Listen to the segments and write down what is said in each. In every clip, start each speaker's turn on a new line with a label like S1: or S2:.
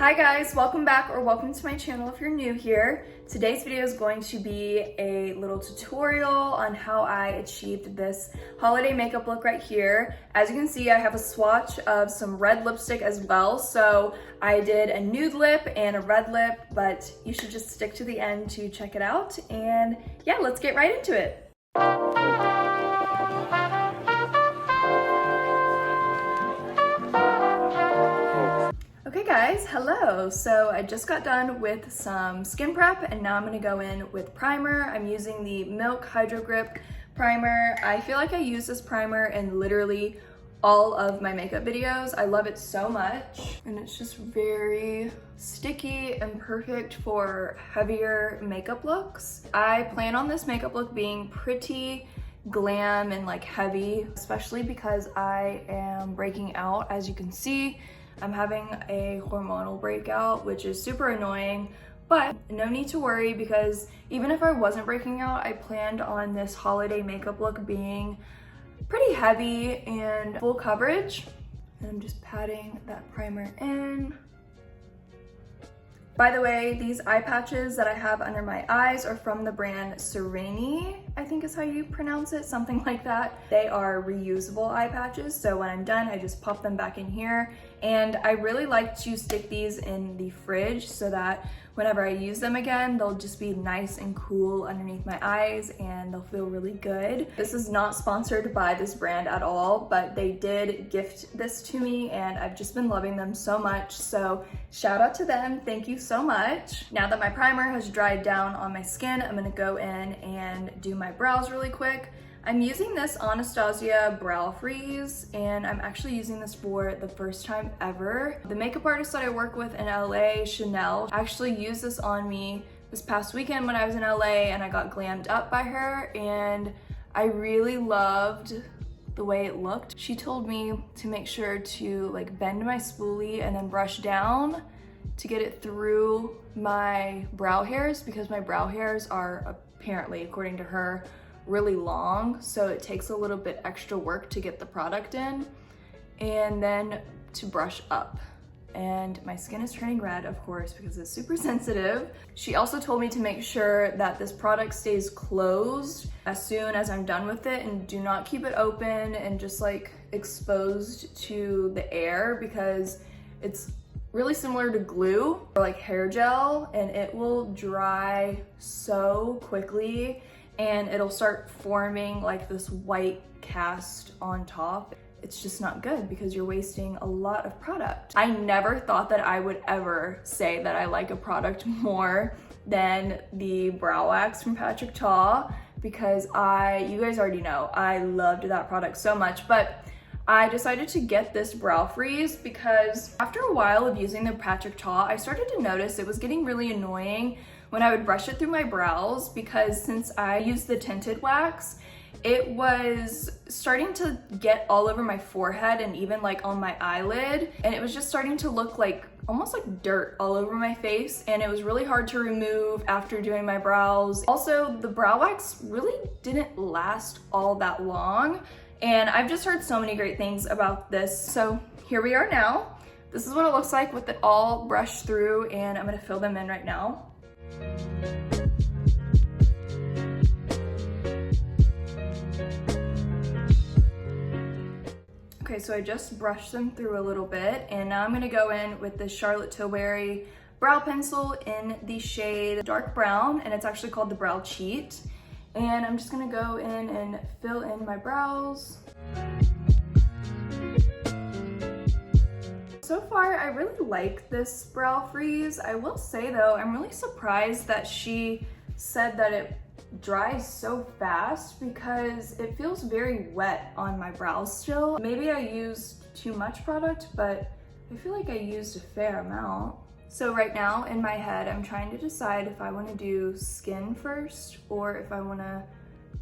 S1: Hi guys, welcome back or welcome to my channel if you're new here. Today's video is going to be a little tutorial on how I achieved this holiday makeup look right here. As you can see, I have a swatch of some red lipstick as well. So I did a nude lip and a red lip, but you should just stick to the end to check it out. And yeah, let's get right into it. Okay guys, hello. So I just got done with some skin prep and now I'm gonna go in with primer. I'm using the Milk Hydro Grip primer. I feel like I use this primer in literally all of my makeup videos. I love it so much and it's just very sticky and perfect for heavier makeup looks. I plan on this makeup look being pretty glam and like heavy, especially because I am breaking out. As you can see, I'm having a hormonal breakout, which is super annoying, but no need to worry because even if I wasn't breaking out, I planned on this holiday makeup look being pretty heavy and full coverage. And I'm just patting that primer in. By the way, these eye patches that I have under my eyes are from the brand Serenity, I think is how you pronounce it, something like that. They are reusable eye patches, so when I'm done, I just pop them back in here. And I really like to stick these in the fridge so that whenever I use them again, they'll just be nice and cool underneath my eyes and they'll feel really good. This is not sponsored by this brand at all, but they did gift this to me and I've just been loving them so much. So shout out to them, thank you so much. Now that my primer has dried down on my skin, I'm gonna go in and do my brows really quick. I'm using this Anastasia Brow Freeze and I'm actually using this for the first time ever. The makeup artist that I work with in LA, Chanel, actually used this on me this past weekend when I was in LA and I got glammed up by her and I really loved the way it looked. She told me to make sure to like bend my spoolie and then brush down to get it through my brow hairs because my brow hairs are apparently, according to her, really long, so it takes a little bit extra work to get the product in and then to brush up. And my skin is turning red, of course, because it's super sensitive. She also told me to make sure that this product stays closed as soon as I'm done with it and do not keep it open and just like exposed to the air because it's really similar to glue or like hair gel and it will dry so quickly and it'll start forming like this white cast on top. It's just not good because you're wasting a lot of product. I never thought that I would ever say that I like a product more than the brow wax from Patrick Ta because you guys already know, I loved that product so much, but I decided to get this brow freeze because after a while of using the Patrick Ta, I started to notice it was getting really annoying when I would brush it through my brows because since I used the tinted wax, it was starting to get all over my forehead and even like on my eyelid. And it was just starting to look like almost like dirt all over my face. And it was really hard to remove after doing my brows. Also, the brow wax really didn't last all that long. And I've just heard so many great things about this. So here we are now. This is what it looks like with it all brushed through and I'm gonna fill them in right now. Okay, so I just brushed them through a little bit and now I'm gonna go in with the Charlotte Tilbury brow pencil in the shade dark brown and it's actually called the Brow Cheat. And I'm just gonna go in and fill in my brows. So far, I really like this brow freeze. I will say though, I'm really surprised that she said that it dries so fast because it feels very wet on my brows still. Maybe I used too much product, but I feel like I used a fair amount. So right now in my head, I'm trying to decide if I want to do skin first or if I want to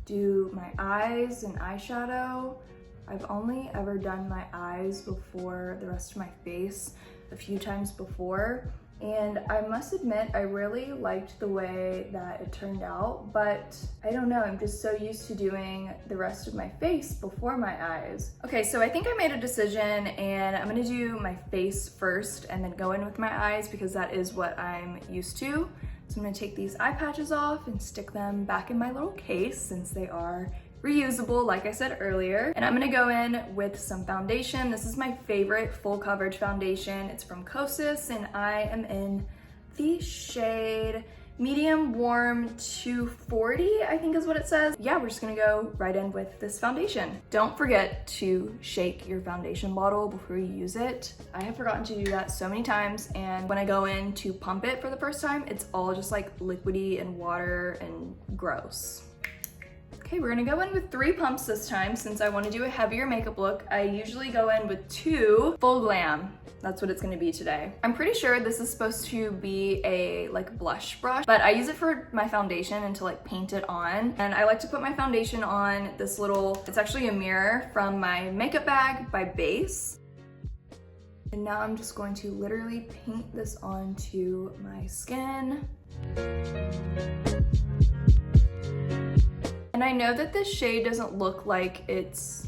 S1: do my eyes and eyeshadow. I've only ever done my eyes before the rest of my face a few times before. And I must admit, I really liked the way that it turned out, but I don't know, I'm just so used to doing the rest of my face before my eyes. Okay, so I think I made a decision and I'm gonna do my face first and then go in with my eyes because that is what I'm used to. So I'm gonna take these eye patches off and stick them back in my little case since they are reusable, like I said earlier. And I'm gonna go in with some foundation. This is my favorite full coverage foundation. It's from Kosas and I am in the shade medium warm 240, I think is what it says. Yeah, we're just gonna go right in with this foundation. Don't forget to shake your foundation bottle before you use it. I have forgotten to do that so many times, and when I go in to pump it for the first time, it's all just like liquidy and water and gross. Okay, we're gonna go in with 3 pumps this time since I wanna do a heavier makeup look. I usually go in with 2 full glam. That's what it's gonna be today. I'm pretty sure this is supposed to be a like blush brush, but I use it for my foundation and to like paint it on. And I like to put my foundation on this little, it's actually a mirror from my makeup bag by Base. And now I'm just going to literally paint this onto my skin. And I know that this shade doesn't look like it's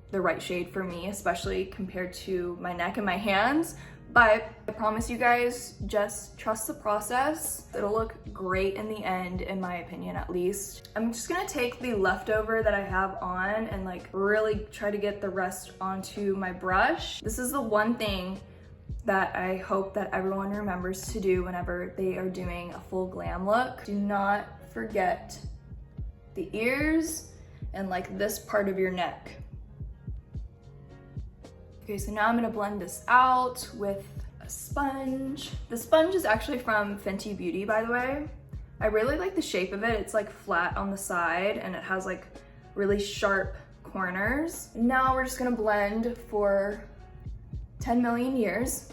S1: the right shade for me, especially compared to my neck and my hands, but I promise you guys, just trust the process. It'll look great in the end, in my opinion at least. I'm just gonna take the leftover that I have on and like really try to get the rest onto my brush. This is the one thing that I hope that everyone remembers to do whenever they are doing a full glam look. Do not forget the ears and like this part of your neck. Okay, so now I'm gonna blend this out with a sponge. The sponge is actually from Fenty Beauty, by the way. I really like the shape of it. It's like flat on the side and it has like really sharp corners. Now we're just gonna blend for 10 million years.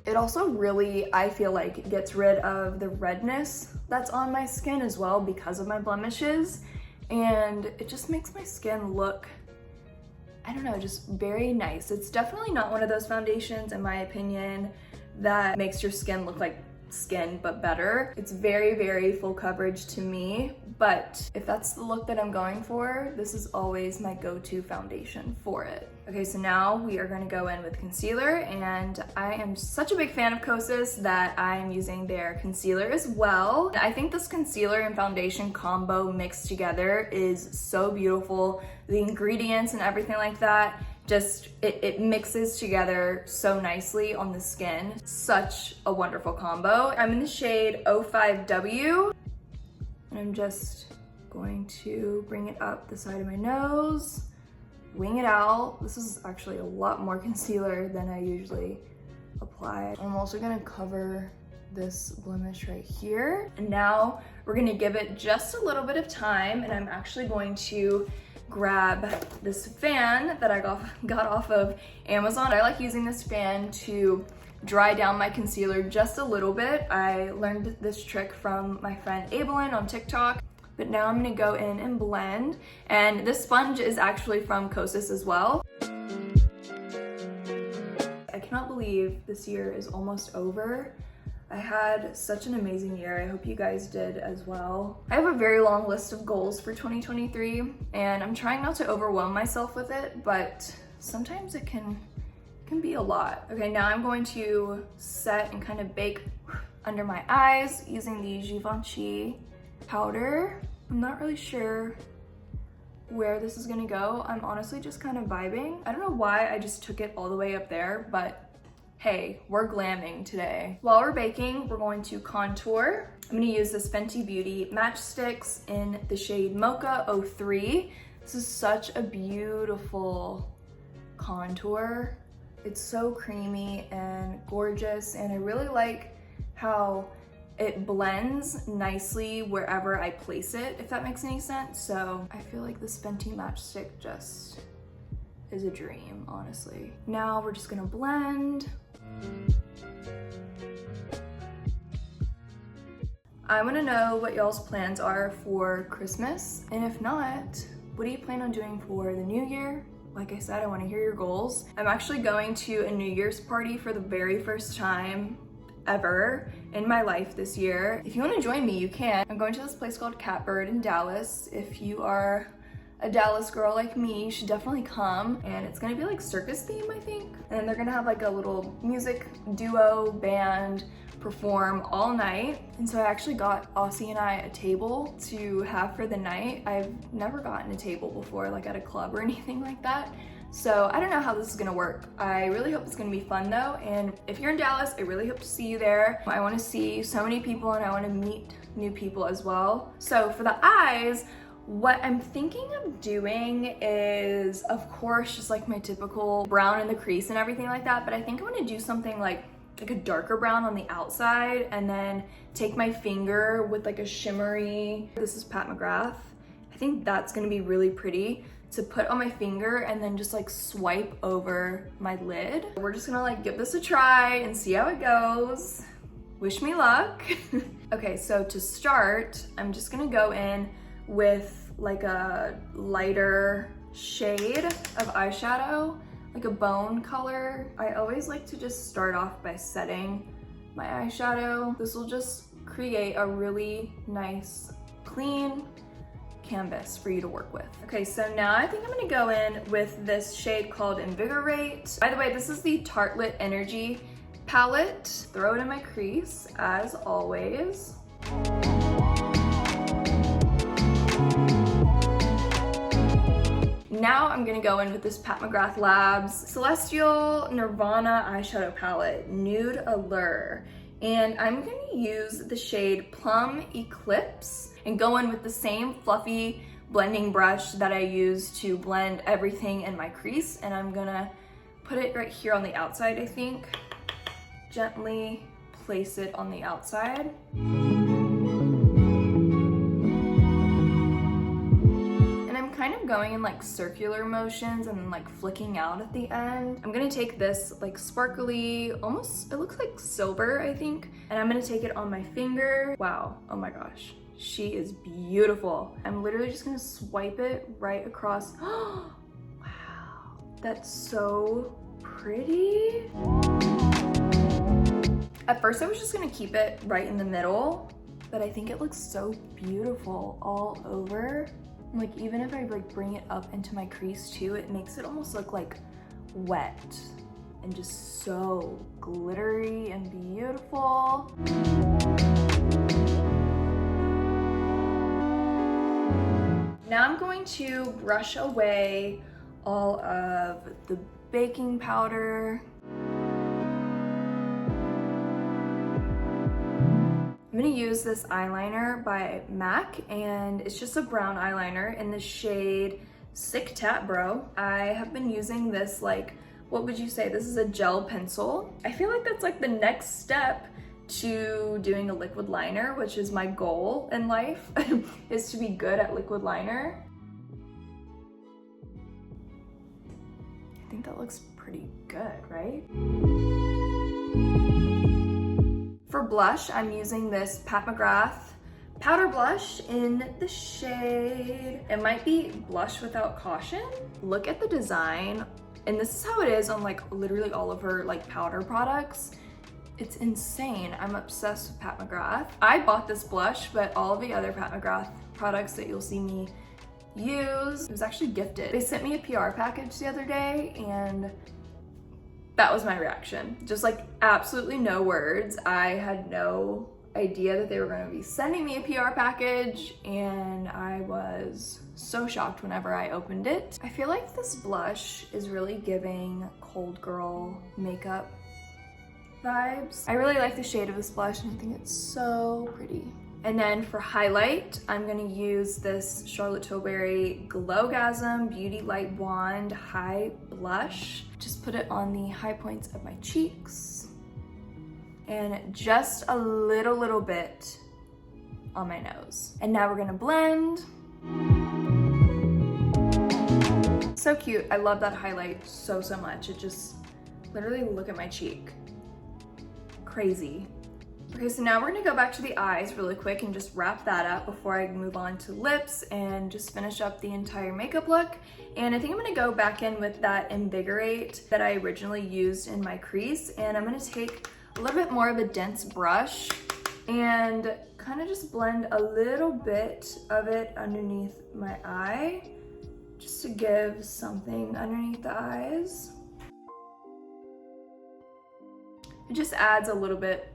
S1: It also really, I feel like, gets rid of the redness that's on my skin as well because of my blemishes. And it just makes my skin look, I don't know, just very nice. It's definitely not one of those foundations, in my opinion, that makes your skin look like skin but better. It's very, very full coverage to me, but if that's the look that I'm going for, this is always my go-to foundation for it. Okay, so now we are going to go in with concealer, and I am such a big fan of Kosas that I am using their concealer as well. I think this concealer and foundation combo mixed together is so beautiful. The ingredients and everything like that, just it mixes together so nicely on the skin. Such a wonderful combo. I'm in the shade 05W, and I'm just going to bring it up the side of my nose, wing it out. This is actually a lot more concealer than I usually apply. I'm also gonna cover this blemish right here. And now we're gonna give it just a little bit of time, and I'm actually going to grab this fan that I got off of Amazon. I like using this fan to dry down my concealer just a little bit. I learned this trick from my friend Abelin on TikTok. But now I'm gonna go in and blend. And this sponge is actually from Kosas as well. I cannot believe this year is almost over. I had such an amazing year. I hope you guys did as well. I have a very long list of goals for 2023, and I'm trying not to overwhelm myself with it, but sometimes it can be a lot. Okay, now I'm going to set and kind of bake under my eyes using the Givenchy powder. I'm not really sure where this is gonna go. I'm honestly just kind of vibing. I don't know why I just took it all the way up there, but hey, we're glamming today. While we're baking, we're going to contour. I'm gonna use this Fenty Beauty Matchsticks in the shade Mocha 03. This is such a beautiful contour. It's so creamy and gorgeous, and I really like how it blends nicely wherever I place it, if that makes any sense. So I feel like this Fenty matchstick just is a dream, honestly. Now we're just gonna blend. I wanna know what y'all's plans are for Christmas, and if not, what do you plan on doing for the new year Like I said, I want to hear your goals. I'm actually going to a New Year's party for the very first time ever in my life this year. If you want to join me, you can. I'm going to this place called Catbird in Dallas. If you are a Dallas girl like me, you should definitely come. And it's gonna be like circus theme, I think. And then they're gonna have like a little music duo band perform all night. And so I actually got Aussie and I a table to have for the night. I've never gotten a table before, like at a club or anything like that. So I don't know how this is gonna work. I really hope it's gonna be fun though. And if you're in Dallas, I really hope to see you there. I wanna see so many people and I wanna meet new people as well. So for the eyes, what I'm thinking of doing is, of course, just like my typical brown in the crease and everything like that, but I think I wanna do something like a darker brown on the outside and then take my finger with like a shimmery, this is Pat McGrath. I think that's gonna be really pretty to put on my finger and then just like swipe over my lid. We're just gonna like give this a try and see how it goes. Wish me luck. Okay, so to start, I'm just gonna go in with like a lighter shade of eyeshadow, like a bone color. I always like to just start off by setting my eyeshadow. This will just create a really nice, clean canvas for you to work with. Okay, so now I think I'm gonna go in with this shade called Invigorate. By the way, this is the Tartelette Energy palette. Throw it in my crease, as always. Now I'm gonna go in with this Pat McGrath Labs Celestial Nirvana eyeshadow palette, Nude Allure. And I'm gonna use the shade Plum Eclipse and go in with the same fluffy blending brush that I use to blend everything in my crease. And I'm gonna put it right here on the outside, I think. Gently place it on the outside. Kind of going in like circular motions and then like flicking out at the end. I'm gonna take this like sparkly, almost, it looks like silver, I think, and I'm gonna take it on my finger. Wow, oh my gosh, she is beautiful. I'm literally just gonna swipe it right across. Wow, that's so pretty. At first I was just gonna keep it right in the middle, but I think it looks so beautiful all over. Like even if I like bring it up into my crease too, it makes it almost look like wet and just so glittery and beautiful. Now I'm going to brush away all of the baking powder. I'm gonna use this eyeliner by MAC, and it's just a brown eyeliner in the shade Sick Tat Bro. I have been using this, like, what would you say? This is a gel pencil. I feel like that's like the next step to doing a liquid liner, which is my goal in life, is to be good at liquid liner. I think that looks pretty good, right? For blush, I'm using this Pat McGrath powder blush in the shade, it might be Blush Without Caution. Look at the design, and this is how it is on like literally all of her like powder products. It's insane. I'm obsessed with Pat McGrath. I bought this blush, but all of the other Pat McGrath products that you'll see me use, it was actually gifted. They sent me a PR package the other day, and that was my reaction. Just like absolutely no words. I had no idea that they were going to be sending me a PR package, and I was so shocked whenever I opened it. I feel like this blush is really giving cold girl makeup vibes. I really like the shade of this blush, and I think it's so pretty. And then for highlight, I'm gonna use this Charlotte Tilbury Glowgasm Beauty Light Wand High Blush. Just put it on the high points of my cheeks. And just a little bit on my nose. And now we're gonna blend. So cute, I love that highlight so much. It just, literally look at my cheek. Crazy. Okay, so now we're gonna go back to the eyes really quick and just wrap that up before I move on to lips and just finish up the entire makeup look. And I think I'm gonna go back in with that Invigorate that I originally used in my crease, and I'm gonna take a little bit more of a dense brush and kind of just blend a little bit of it underneath my eye, just to give something underneath the eyes. It just adds a little bit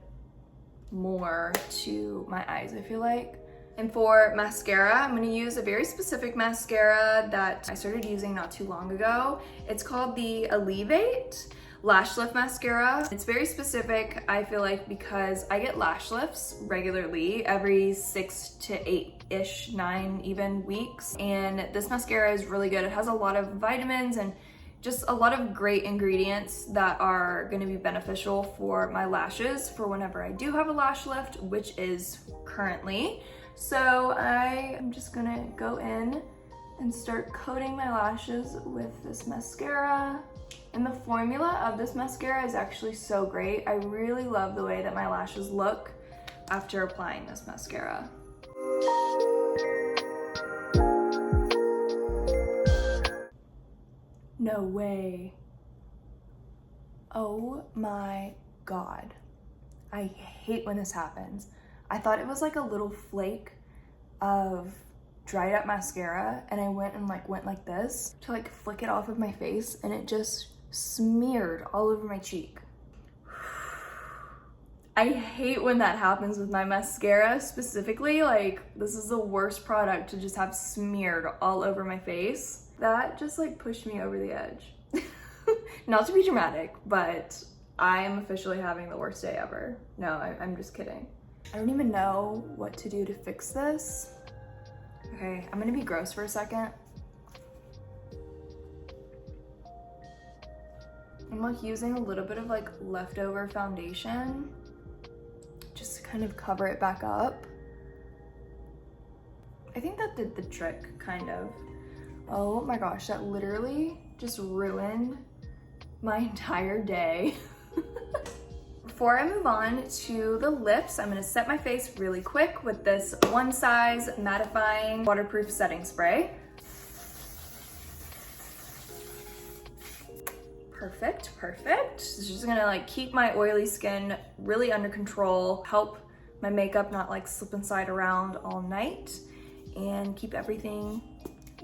S1: more to my eyes, I feel like. And for mascara, I'm gonna use a very specific mascara that I started using not too long ago. It's called the Elevate Lash Lift Mascara. It's very specific, I feel like, because I get lash lifts regularly every 6 to 8-ish, 9 even weeks. And this mascara is really good. It has a lot of vitamins and just a lot of great ingredients that are gonna be beneficial for my lashes for whenever I do have a lash lift, which is currently. So I am just gonna go in and start coating my lashes with this mascara. And the formula of this mascara is actually so great. I really love the way that my lashes look after applying this mascara. No way. Oh my God. I hate when this happens. I thought it was like a little flake of dried up mascara, and I went like this to like flick it off of my face, and it just smeared all over my cheek. I hate when that happens with my mascara specifically. Like, this is the worst product to just have smeared all over my face. That just like pushed me over the edge. Not to be dramatic, but I'm officially having the worst day ever. No, I'm just kidding. I don't even know what to do to fix this. Okay, I'm gonna be gross for a second. I'm like using a little bit of like leftover foundation just to kind of cover it back up. I think that did the trick, kind of. Oh my gosh, that literally just ruined my entire day. Before I move on to the lips, I'm gonna set my face really quick with this One Size mattifying waterproof setting spray. Perfect, perfect. This is just gonna like keep my oily skin really under control, help my makeup not like slip and slide around all night, and keep everything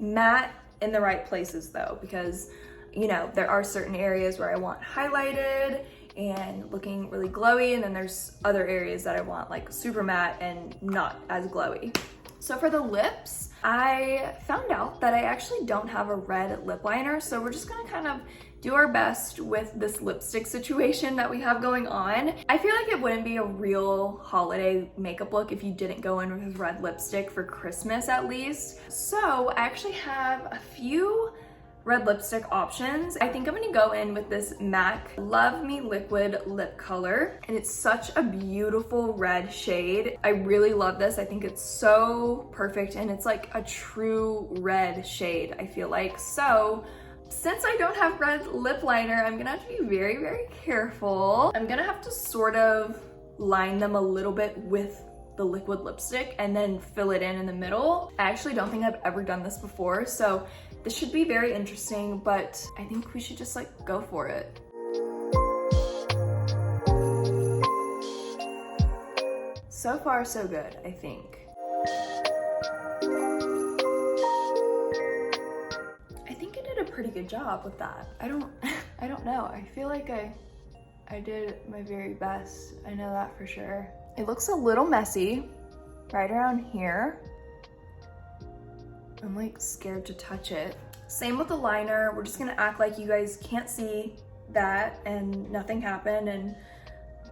S1: matte in the right places though, because you know, there are certain areas where I want highlighted and looking really glowy, and then there's other areas that I want like super matte and not as glowy. So for the lips, I found out that I actually don't have a red lip liner, so we're just gonna kind of do our best with this lipstick situation that we have going on. I feel like it wouldn't be a real holiday makeup look if you didn't go in with red lipstick for Christmas at least. So I actually have a few red lipstick options. I think I'm gonna go in with this MAC Love Me Liquid Lip Color, and it's such a beautiful red shade. I really love this. I think it's so perfect, and it's like a true red shade, I feel like. So since I don't have red lip liner, I'm gonna have to be very, very careful. I'm gonna have to sort of line them a little bit with the liquid lipstick and then fill it in the middle. I actually don't think I've ever done this before, so this should be very interesting, but I think we should just like go for it. So far, so good, I think. I think I did a pretty good job with that. I don't know. I feel like I did my very best. I know that for sure. It looks a little messy right around here. I'm like scared to touch it. Same with the liner. We're just gonna act like you guys can't see that and nothing happened, and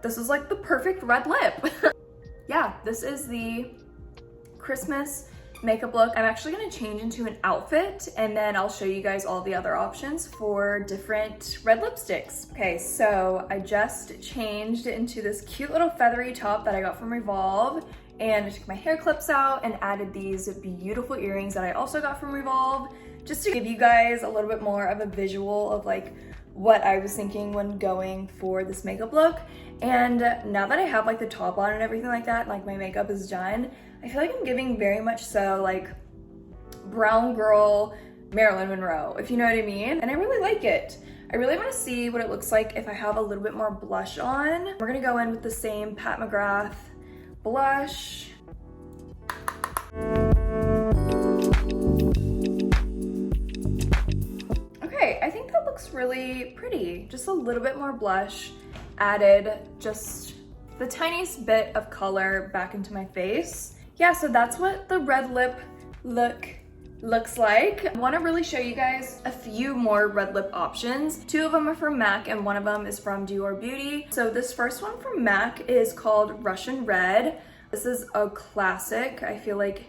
S1: this is like the perfect red lip. Yeah, this is the Christmas makeup look. I'm actually gonna change into an outfit, and then I'll show you guys all the other options for different red lipsticks. Okay, so I just changed into this cute little feathery top that I got from Revolve, and I took my hair clips out and added these beautiful earrings that I also got from Revolve, just to give you guys a little bit more of a visual of like what I was thinking when going for this makeup look. And now that I have like the top on and everything like that, like my makeup is done, I feel like I'm giving very much so like brown girl Marilyn Monroe, if you know what I mean. And I really like it. I really want to see what it looks like if I have a little bit more blush on. We're gonna go in with the same Pat McGrath blush. Okay, I think that looks really pretty. Just a little bit more blush added, just the tiniest bit of color back into my face. Yeah, so that's what the red lip look looks like. I want to really show you guys a few more red lip options. 2 of them are from MAC and 1 of them is from Dior Beauty. So this first one from MAC is called Russian Red. This is a classic. I feel like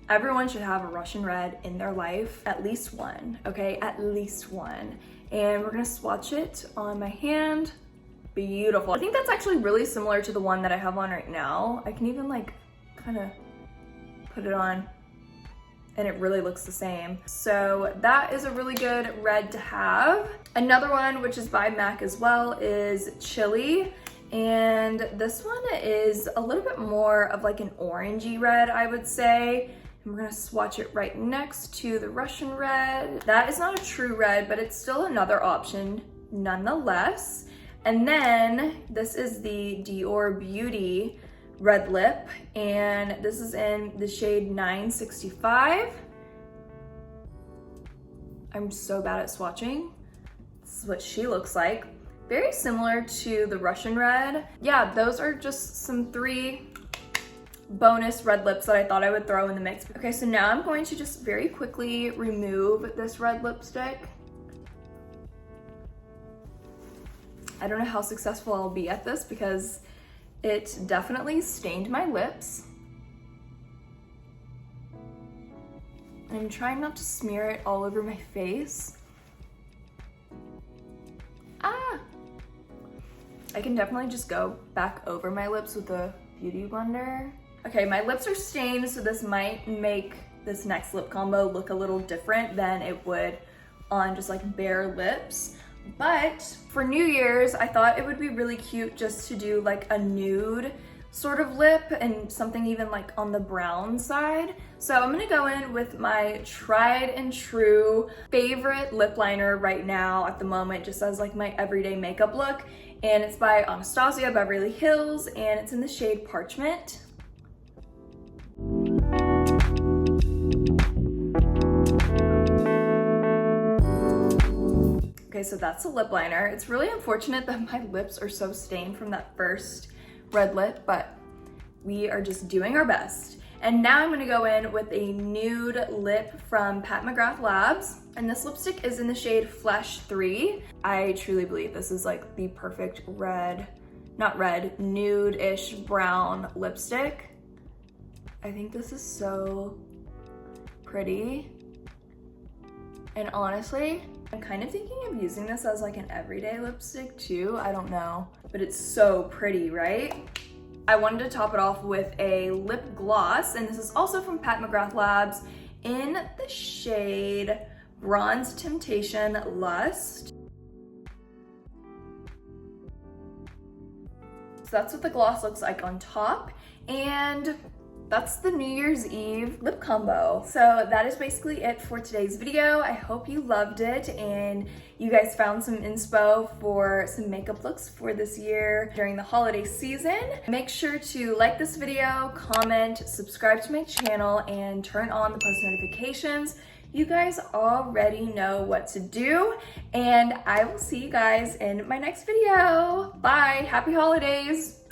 S1: everyone should have a Russian Red in their life. At least one, okay? At least one. And we're gonna swatch it on my hand. Beautiful. I think that's actually really similar to the one that I have on right now. I can even like kind of put it on and it really looks the same. So that is a really good red to have. Another one, which is by MAC as well, is Chili. And this one is a little bit more of like an orangey red, I would say. And we're gonna swatch it right next to the Russian Red. That is not a true red, but it's still another option nonetheless. And then this is the Dior Beauty red lip, and this is in the shade 965. I'm so bad at swatching. This is what she looks like. Very similar to the Russian Red. Yeah, those are just some 3 bonus red lips that I thought I would throw in the mix. Okay, so now I'm going to just very quickly remove this red lipstick. I don't know how successful I'll be at this because it definitely stained my lips. I'm trying not to smear it all over my face. Ah! I can definitely just go back over my lips with a beauty blender. Okay, my lips are stained, so this might make this next lip combo look a little different than it would on just like bare lips. But for New Year's, I thought it would be really cute just to do like a nude sort of lip and something even like on the brown side. So I'm gonna go in with my tried and true favorite lip liner right now at the moment, just as like my everyday makeup look. And it's by Anastasia Beverly Hills, and it's in the shade Parchment. Okay, so that's the lip liner. It's really unfortunate that my lips are so stained from that first red lip, but we are just doing our best. And now I'm gonna go in with a nude lip from Pat McGrath Labs. And this lipstick is in the shade Flesh 3. I truly believe this is like the perfect red, not red, nude-ish brown lipstick. I think this is so pretty. And honestly, I'm kind of thinking of using this as like an everyday lipstick too. I don't know, but it's so pretty, right? I wanted to top it off with a lip gloss, and this is also from Pat McGrath Labs in the shade Bronze Temptation Lust. So that's what the gloss looks like on top, and that's the New Year's Eve lip combo. So that is basically it for today's video. I hope you loved it and you guys found some inspo for some makeup looks for this year during the holiday season. Make sure to like this video, comment, subscribe to my channel, and turn on the post notifications. You guys already know what to do, and I will see you guys in my next video. Bye, happy holidays.